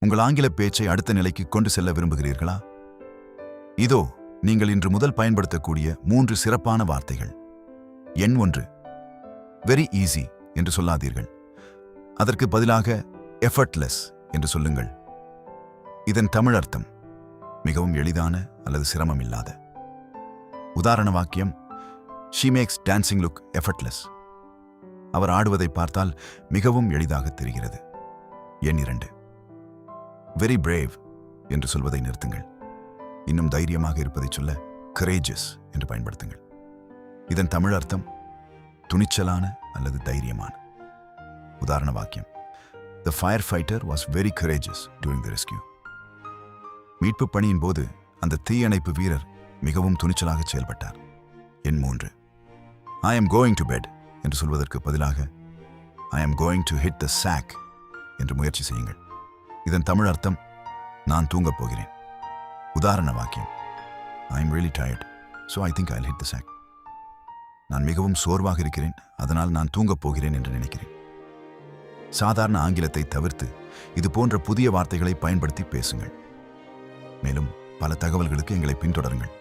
உங்கள் ஆங்கில பேச்சை அடுத்த நிலைக்கு கொண்டு செல்ல விரும்புகிறீர்களா? இதோ நீங்கள் இன்று முதல் பயன்படுத்தக்கூடிய 3 சிறப்பான வார்த்தைகள். எண் 1. வெரி ஈஸி என்று சொல்லாதீர்கள். அதற்கு பதிலாக எஃபர்ட்லெஸ் என்று சொல்லுங்கள். இதன் தமிழ் அர்த்தம் மிகவும் எளிதான அல்லது சிரமமில்லாத. உதாரண வாக்கியம்: She makes dancing look effortless. அவர் ஆடுவதை பார்த்தால் மிகவும் எளிதாக தெரிகிறது. எண் 2. வெரி பிரேவ் என்று சொல்வதை நிறுத்துங்கள். இன்னும் தைரியமாக இருப்பதை சொல்ல courageous என்று பயன்படுத்துங்கள். இதன் தமிழ் அர்த்தம் துணிச்சலான அல்லது தைரியமான. உதாரண வாக்கியம்: The firefighter was very courageous during the rescue. மீட்பு பணியின் போது அந்த தீயணைப்பு வீரர் மிகவும் துணிச்சலாக செயல்பட்டார். எண் 3. I am going to bed என்று சொல்வதற்கு பதிலாக I am going to hit the sack என்று முயற்சி செய்யுங்கள். இதன் தமிழ் அர்த்தம் நான் தூங்கப் போகிறேன். உதாரண வாக்கியம்: I am really tired, so I think I'll hit the sack. நான் மிகவும் சோர்வாக இருக்கிறேன், அதனால் நான் தூங்கப் போகிறேன் என்று நினைக்கிறேன். சாதாரண ஆங்கிலத்தை தவிர்த்து இது போன்ற புதிய வார்த்தைகளை பயன்படுத்தி பேசுங்கள். மேலும் பல தகவல்களுக்கு எங்களை பின்தொடருங்கள்.